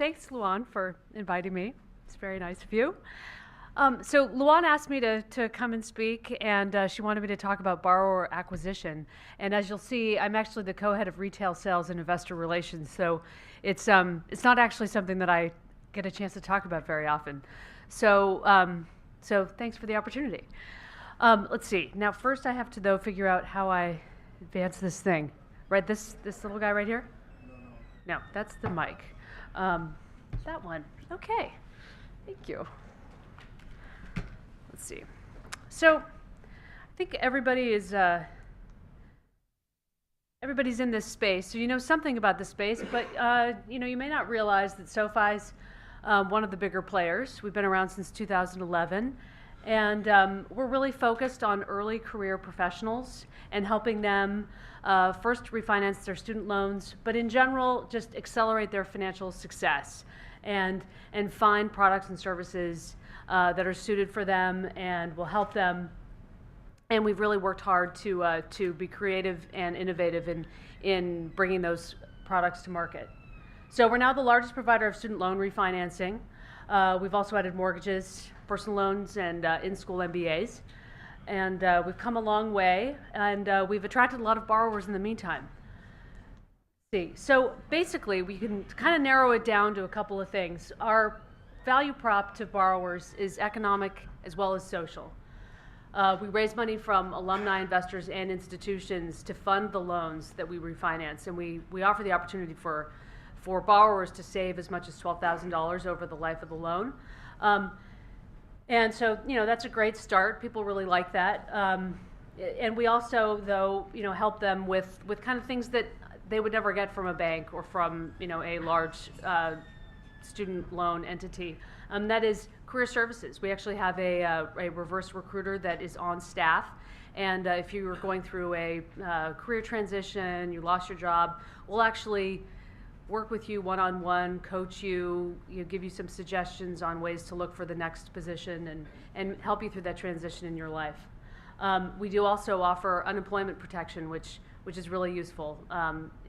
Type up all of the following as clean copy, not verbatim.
Thanks, Luan, for inviting me. It's very nice of you. So Luan asked me to come and speak, and she wanted me to talk about borrower acquisition. And as you'll see, I'm actually the co-head of retail sales and investor relations. So it's not actually something that I get a chance to talk about very often. So thanks for the opportunity. Let's see. Now, first I have to though figure out how I advance this thing. Right, this little guy right here. No, that's the mic. That one. Okay. Thank you. Let's see. So, I think everybody's in this space, so you know something about the space, but you may not realize that SoFi's one of the bigger players. We've been around since 2011, and we're really focused on early career professionals and helping them first refinance their student loans, but in general, just accelerate their financial success and find products and services that are suited for them and will help them. And we've really worked hard to be creative and innovative in bringing those products to market. So we're now the largest provider of student loan refinancing. We've also added mortgages, personal loans, and in-school MBAs. And we've come a long way, and we've attracted a lot of borrowers in the meantime. So basically, we can kind of narrow it down to a couple of things. Our value prop to borrowers is economic as well as social. We raise money from alumni, investors, and institutions to fund the loans that we refinance, and we offer the opportunity for borrowers to save as much as $12,000 over the life of the loan. And so, that's a great start. People really like that. And we also, though, help them with kind of things that they would never get from a bank or from, a large student loan entity. That is career services. We actually have a reverse recruiter that is on staff. And if you were going through a career transition, you lost your job, we'll actually work with you one-on-one, coach you, give you some suggestions on ways to look for the next position and help you through that transition in your life. We do also offer unemployment protection, which is really useful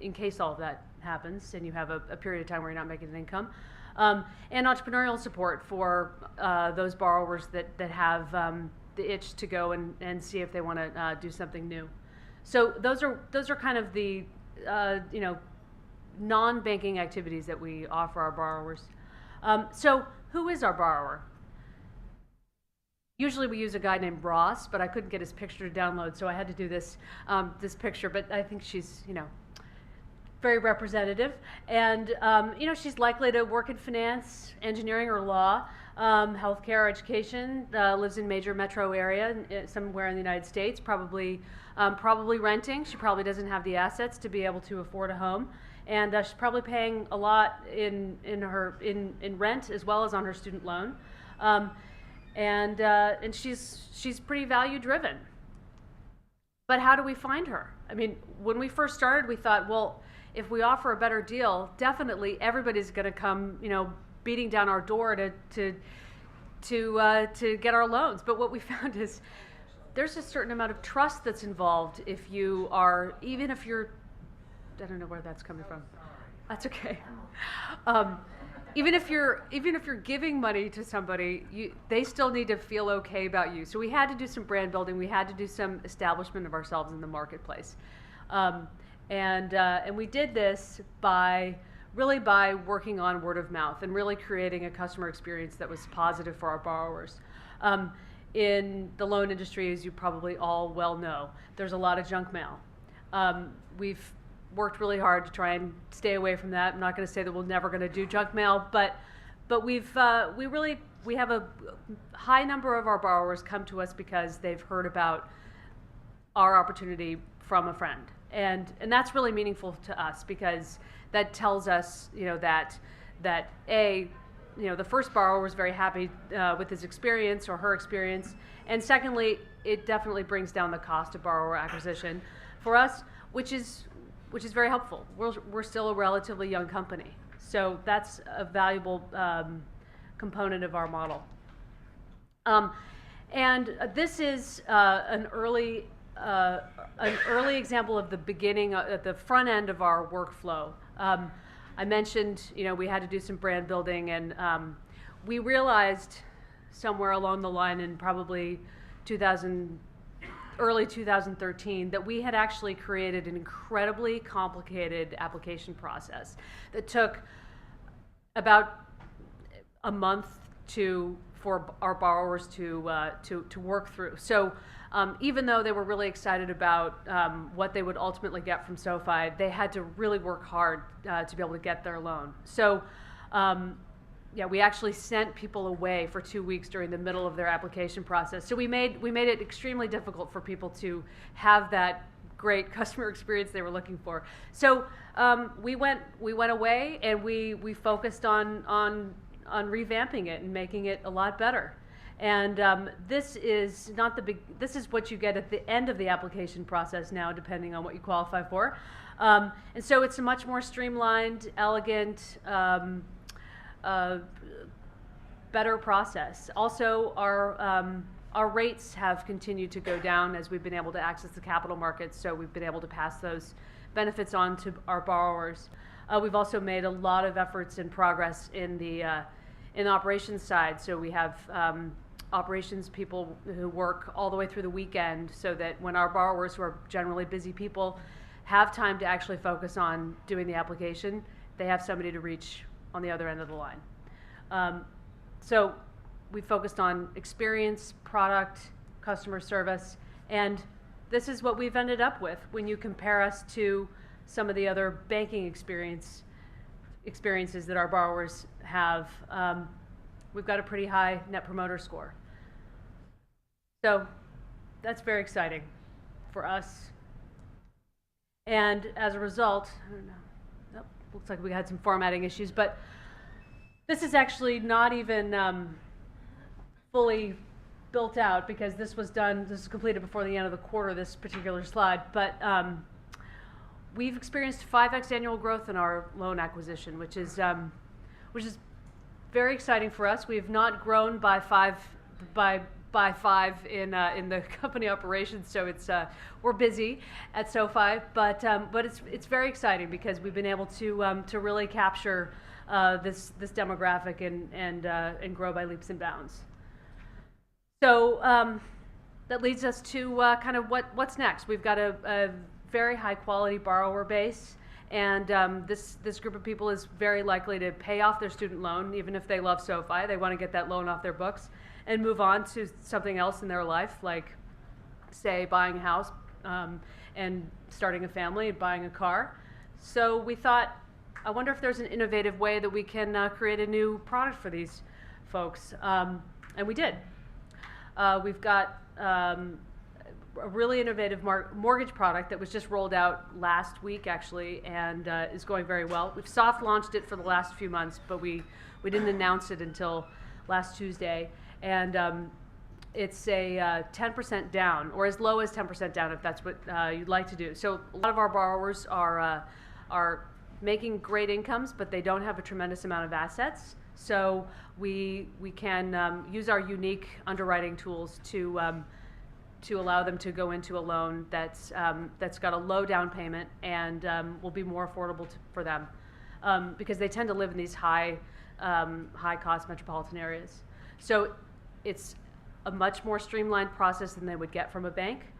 in case all of that happens and you have a period of time where you're not making an income. And entrepreneurial support for those borrowers that have the itch to go and see if they want to do something new. So those are kind of the non-banking activities that we offer our borrowers. So who is our borrower? Usually we use a guy named Ross, but I couldn't get his picture to download, so I had to do this picture. But I think she's very representative, and she's likely to work in finance, engineering, or law, healthcare, education. Lives in major metro area somewhere in the United States. Probably renting. She probably doesn't have the assets to be able to afford a home. And she's probably paying a lot in rent as well as on her student loan, and she's pretty value driven. But how do we find her? I mean, when we first started, we thought, well, if we offer a better deal, definitely everybody's going to come, beating down our door to get our loans. But what we found is there's a certain amount of trust that's involved if you are, even if you're, I don't know where that's coming from. That's okay. Even if you're giving money to somebody, they still need to feel okay about you. So we had to do some brand building. We had to do some establishment of ourselves in the marketplace, and we did this by working on word of mouth and really creating a customer experience that was positive for our borrowers. In the loan industry, as you probably all well know, there's a lot of junk mail. We've worked really hard to try and stay away from that. I'm not going to say that we're never going to do junk mail, but we have a high number of our borrowers come to us because they've heard about our opportunity from a friend, and that's really meaningful to us because that tells us that the first borrower was very happy with his experience or her experience, and secondly, it definitely brings down the cost of borrower acquisition for us, which is very helpful. We're still a relatively young company, so that's a valuable component of our model. And this is an early example of the beginning, at the front end of our workflow. I mentioned, we had to do some brand building, and we realized somewhere along the line in probably early 2013 that we had actually created an incredibly complicated application process that took about a month for our borrowers to work through. So even though they were really excited about what they would ultimately get from SoFi, they had to really work hard to be able to get their loan. So we actually sent people away for 2 weeks during the middle of their application process. So we made it extremely difficult for people to have that great customer experience they were looking for. So we went away, and we focused on revamping it and making it a lot better. And this is this is what you get at the end of the application process now, depending on what you qualify for. And so it's a much more streamlined, elegant, better process. Also, our rates have continued to go down as we've been able to access the capital markets, so we've been able to pass those benefits on to our borrowers. We've also made a lot of efforts and progress in the operations side. So we have operations people who work all the way through the weekend, so that when our borrowers, who are generally busy people, have time to actually focus on doing the application, they have somebody to reach on the other end of the line. So we focused on experience, product, customer service, and this is what we've ended up with when you compare us to some of the other banking experiences that our borrowers have. We've got a pretty high Net Promoter Score. So that's very exciting for us. And as a result, I don't know, nope, looks like we had some formatting issues, but this is actually not even fully built out, because this was completed before the end of the quarter, this particular slide. But we've experienced 5x annual growth in our loan acquisition, which is very exciting for us. We have not grown by five in the company operations, so we're busy at SoFi, but it's very exciting because we've been able to really capture this demographic and grow by leaps and bounds. So that leads us to kind of what's next. We've got a very high quality borrower base, and this group of people is very likely to pay off their student loan. Even if they love SoFi, they want to get that loan off their books and move on to something else in their life, like, say, buying a house and starting a family and buying a car. So we thought, I wonder if there's an innovative way that we can create a new product for these folks, and we did. We've got a really innovative mortgage product that was just rolled out last week, actually, and is going very well. We've soft launched it for the last few months, but we didn't announce it until last Tuesday. And it's a 10% down, or as low as 10% down if that's what you'd like to do. So a lot of our borrowers are making great incomes, but they don't have a tremendous amount of assets. So we can use our unique underwriting tools to allow them to go into a loan that's got a low down payment and will be more affordable for them, because they tend to live in these high cost metropolitan areas. So it's a much more streamlined process than they would get from a bank.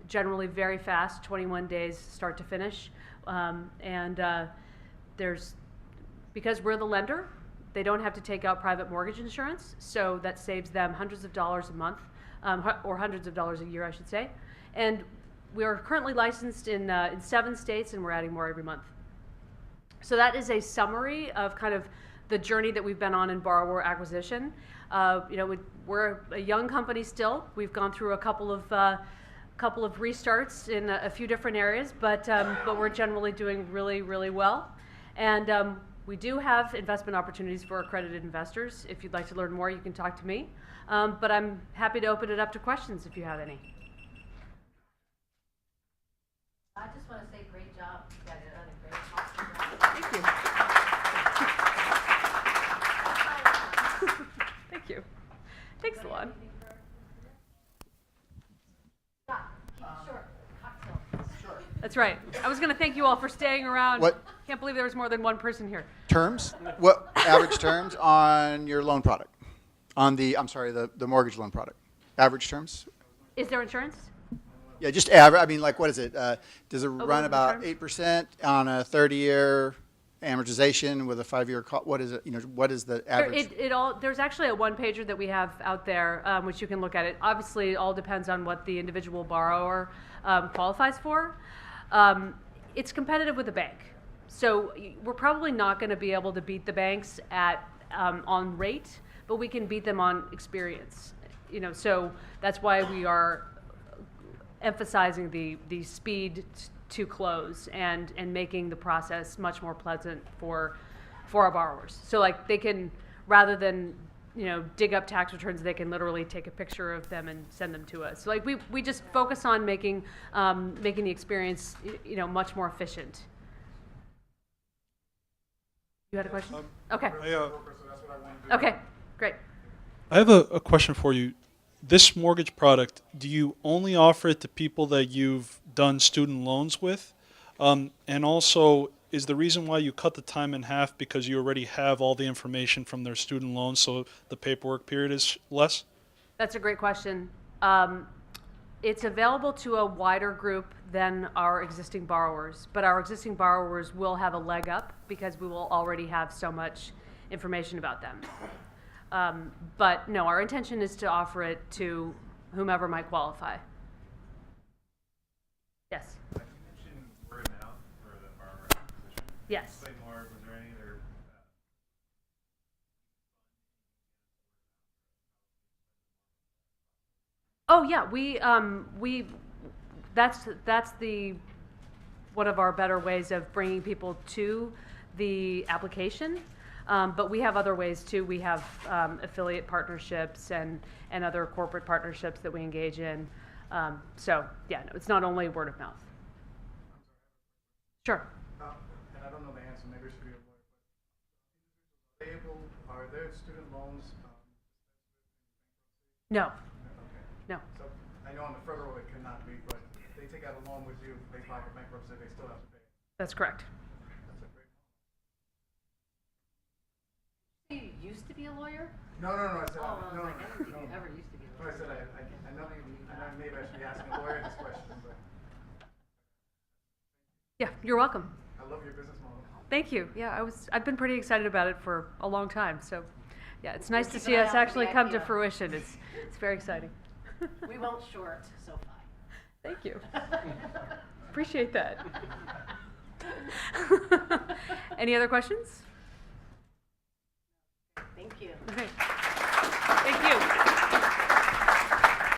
Generally very fast, 21 days start to finish. Because we're the lender, they don't have to take out private mortgage insurance, so that saves them hundreds of dollars a month, or hundreds of dollars a year, I should say. And we are currently licensed in 7 states, and we're adding more every month. So that is a summary of kind of the journey that we've been on in borrower acquisition. We're a young company still. We've gone through a couple of restarts in a few different areas, but we're generally doing really, really well. And we do have investment opportunities for accredited investors. If you'd like to learn more, you can talk to me. But I'm happy to open it up to questions if you have any. I just want to say great job. You guys have done a great job. Thank you. Thank you. Thanks a lot. Keep it short. Cocktail. That's right. I was going to thank you all for staying around. What? Can't believe there was more than one person here. Terms? What average terms on your loan product? On the, I'm sorry, the mortgage loan product. Average terms? Is there insurance? Yeah, just average. I mean, like, what is it? Does it what run is the about term? 8% on a 30-year amortization with a 5-year? What is it? You know, what is the average? There's actually a one-pager that we have out there, which you can look at it. Obviously, it all depends on what the individual borrower qualifies for. It's competitive with the bank. So we're probably not going to be able to beat the banks at on rate, but we can beat them on experience. You know, so that's why we are emphasizing the speed to close and making the process much more pleasant for our borrowers. So like they can, rather than dig up tax returns, they can literally take a picture of them and send them to us. So like we just focus on making the experience much more efficient. You had a question? Okay. Okay, great. I have a question for you. This mortgage product, do you only offer it to people that you've done student loans with? And also, is the reason why you cut the time in half because you already have all the information from their student loans, so the paperwork period is less? That's a great question. It's available to a wider group than our existing borrowers, but our existing borrowers will have a leg up because we will already have so much information about them. But no, our intention is to offer it to whomever might qualify. Yes. You mentioned word of mouth for the borrower acquisition. Yes. Explain more. Was there any other? Oh yeah, that's one of our better ways of bringing people to the application. But we have other ways too. We have affiliate partnerships and other corporate partnerships that we engage in. So yeah, no, it's not only word of mouth. Sure. And I don't know the answer, maybe it's for your lawyer, but are there student loans? No. Okay. No. So I know on the federal it cannot be, but if they take out a loan with you, they file for bankruptcy, they still have to pay. That's correct. That's a great. You used to be a lawyer? No, I said, Oh, I was no, like, I didn't think you no. ever used to be a No, I lawyer. said, I know maybe I should be asking a lawyer this question, but Yeah, you're welcome. I love your business model. Thank you. Yeah, I've been pretty excited about it for a long time. So yeah, it's nice to keep see an eye us out for actually the come to IPO. fruition. It's very exciting. We won't short SoFi. Thank you. Appreciate that. Any other questions? Thank you. Okay.